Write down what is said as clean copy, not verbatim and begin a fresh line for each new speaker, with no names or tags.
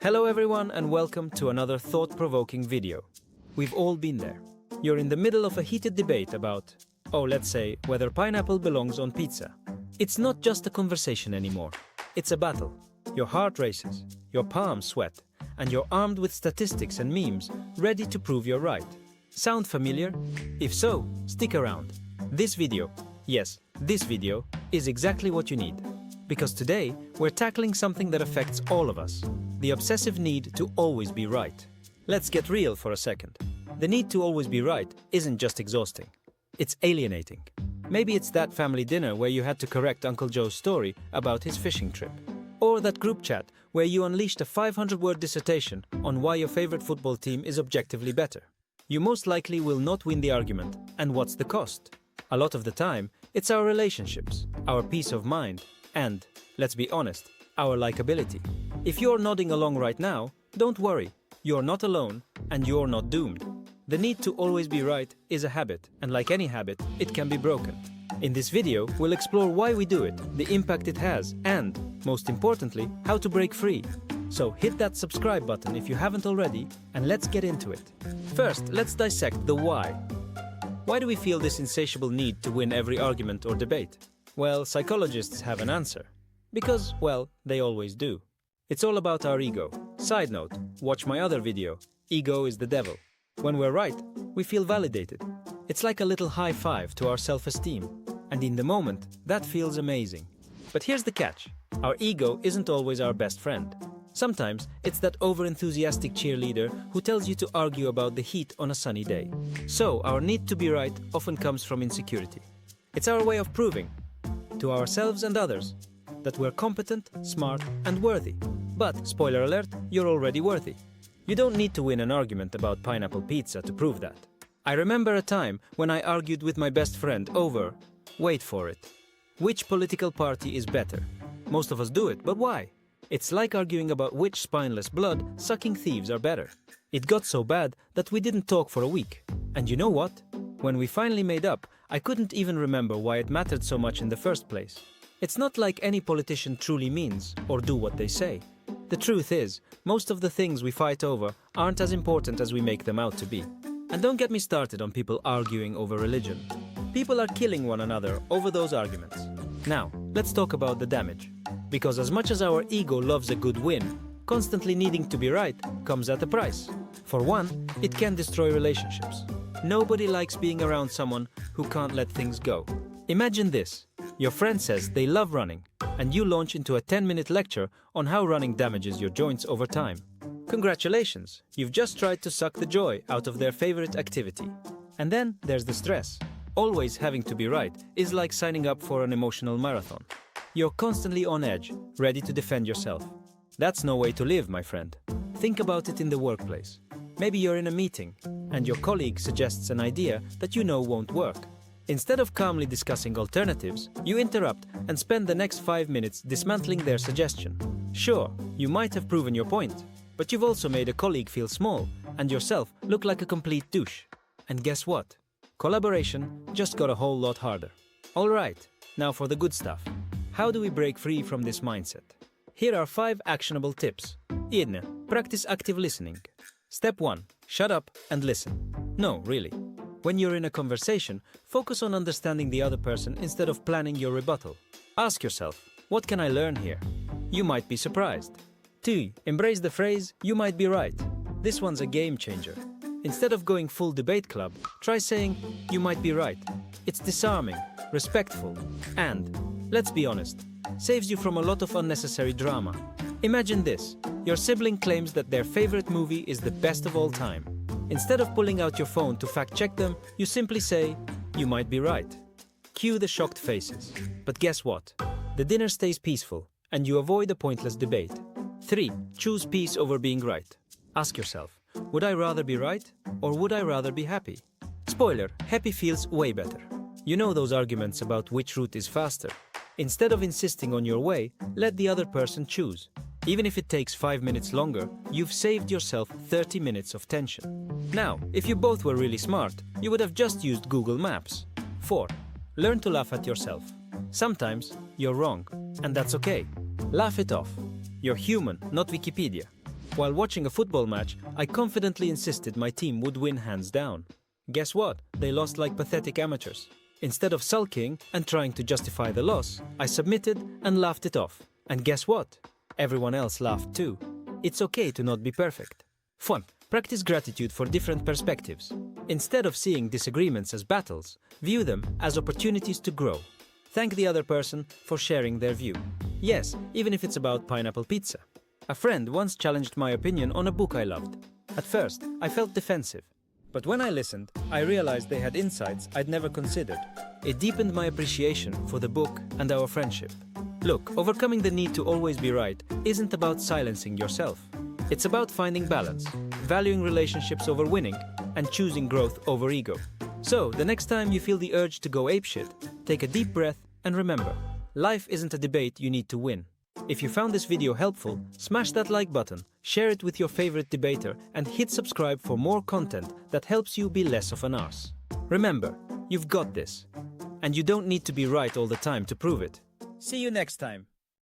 Hello everyone and welcome to another thought-provoking video. We've all been there. You're in the middle of a heated debate about, let's say, whether pineapple belongs on pizza. It's not just a conversation anymore. It's a battle. Your heart races, your palms sweat, and you're armed with statistics and memes ready to prove you're right. Sound familiar? If so, stick around. This video, yes, this video, is exactly what you need. Because today, we're tackling something that affects all of us. The obsessive need to always be right. Let's get real for a second. The need to always be right isn't just exhausting. It's alienating. Maybe it's that family dinner where you had to correct Uncle Joe's story about his fishing trip. Or that group chat where you unleashed a 500-word dissertation on why your favorite football team is objectively better. You most likely will not win the argument, and what's the cost? A lot of the time, it's our relationships, our peace of mind, and, let's be honest, our likability. If you're nodding along right now, don't worry. You're not alone, and you're not doomed. The need to always be right is a habit, and like any habit, it can be broken. In this video, we'll explore why we do it, the impact it has, and, most importantly, how to break free. So hit that subscribe button if you haven't already, and let's get into it. First, let's dissect the why. Why do we feel this insatiable need to win every argument or debate? Well, psychologists have an answer. Because, well, they always do. It's all about our ego. Side note, watch my other video. Ego is the devil. When we're right, we feel validated. It's like a little high five to our self-esteem. And in the moment, that feels amazing. But here's the catch. Our ego isn't always our best friend. Sometimes, it's that over-enthusiastic cheerleader who tells you to argue about the heat on a sunny day. So, our need to be right often comes from insecurity. It's our way of proving, to ourselves and others, that we're competent, smart, and worthy. But, spoiler alert, you're already worthy. You don't need to win an argument about pineapple pizza to prove that. I remember a time when I argued with my best friend over, wait for it, which political party is better. Most of us do it, but why? It's like arguing about which spineless blood-sucking thieves are better. It got so bad that we didn't talk for a week. And you know what? When we finally made up, I couldn't even remember why it mattered so much in the first place. It's not like any politician truly means or do what they say. The truth is, most of the things we fight over aren't as important as we make them out to be. And don't get me started on people arguing over religion. People are killing one another over those arguments. Now, let's talk about the damage. Because as much as our ego loves a good win, constantly needing to be right comes at a price. For one, it can destroy relationships. Nobody likes being around someone who can't let things go. Imagine this. Your friend says they love running, and you launch into a 10-minute lecture on how running damages your joints over time. Congratulations, you've just tried to suck the joy out of their favorite activity. And then there's the stress. Always having to be right is like signing up for an emotional marathon. You're constantly on edge, ready to defend yourself. That's no way to live, my friend. Think about it in the workplace. Maybe you're in a meeting, and your colleague suggests an idea that you know won't work. Instead of calmly discussing alternatives, you interrupt and spend the next 5 minutes dismantling their suggestion. Sure, you might have proven your point, but you've also made a colleague feel small and yourself look like a complete douche. And guess what? Collaboration just got a whole lot harder. Alright, now for the good stuff. How do we break free from this mindset? Here are 5 actionable tips. 1. Practice active listening. Step 1. Shut up and listen. No, really. When you're in a conversation, focus on understanding the other person instead of planning your rebuttal. Ask yourself, what can I learn here? You might be surprised. 2. Embrace the phrase, you might be right. This one's a game changer. Instead of going full debate club, try saying, you might be right. It's disarming, respectful, and, let's be honest, saves you from a lot of unnecessary drama. Imagine this. Your sibling claims that their favorite movie is the best of all time. Instead of pulling out your phone to fact-check them, you simply say, you might be right. Cue the shocked faces. But guess what? The dinner stays peaceful, and you avoid a pointless debate. 3. Choose peace over being right. Ask yourself, would I rather be right, or would I rather be happy? Spoiler, happy feels way better. You know those arguments about which route is faster. Instead of insisting on your way, let the other person choose. Even if it takes 5 minutes longer, you've saved yourself 30 minutes of tension. Now, if you both were really smart, you would have just used Google Maps. 4. Learn to laugh at yourself. Sometimes, you're wrong, and that's okay. Laugh it off. You're human, not Wikipedia. While watching a football match, I confidently insisted my team would win hands down. Guess what? They lost like pathetic amateurs. Instead of sulking and trying to justify the loss, I submitted and laughed it off. And guess what? Everyone else laughed too. It's okay to not be perfect. Fun. Practice gratitude for different perspectives. Instead of seeing disagreements as battles, view them as opportunities to grow. Thank the other person for sharing their view. Yes, even if it's about pineapple pizza. A friend once challenged my opinion on a book I loved. At first, I felt defensive. But when I listened, I realized they had insights I'd never considered. It deepened my appreciation for the book and our friendship. Look, overcoming the need to always be right isn't about silencing yourself. It's about finding balance, valuing relationships over winning, and choosing growth over ego. So, the next time you feel the urge to go apeshit, take a deep breath and remember, life isn't a debate you need to win. If you found this video helpful, smash that like button, share it with your favorite debater, and hit subscribe for more content that helps you be less of an arse. Remember, you've got this. And you don't need to be right all the time to prove it. See you next time.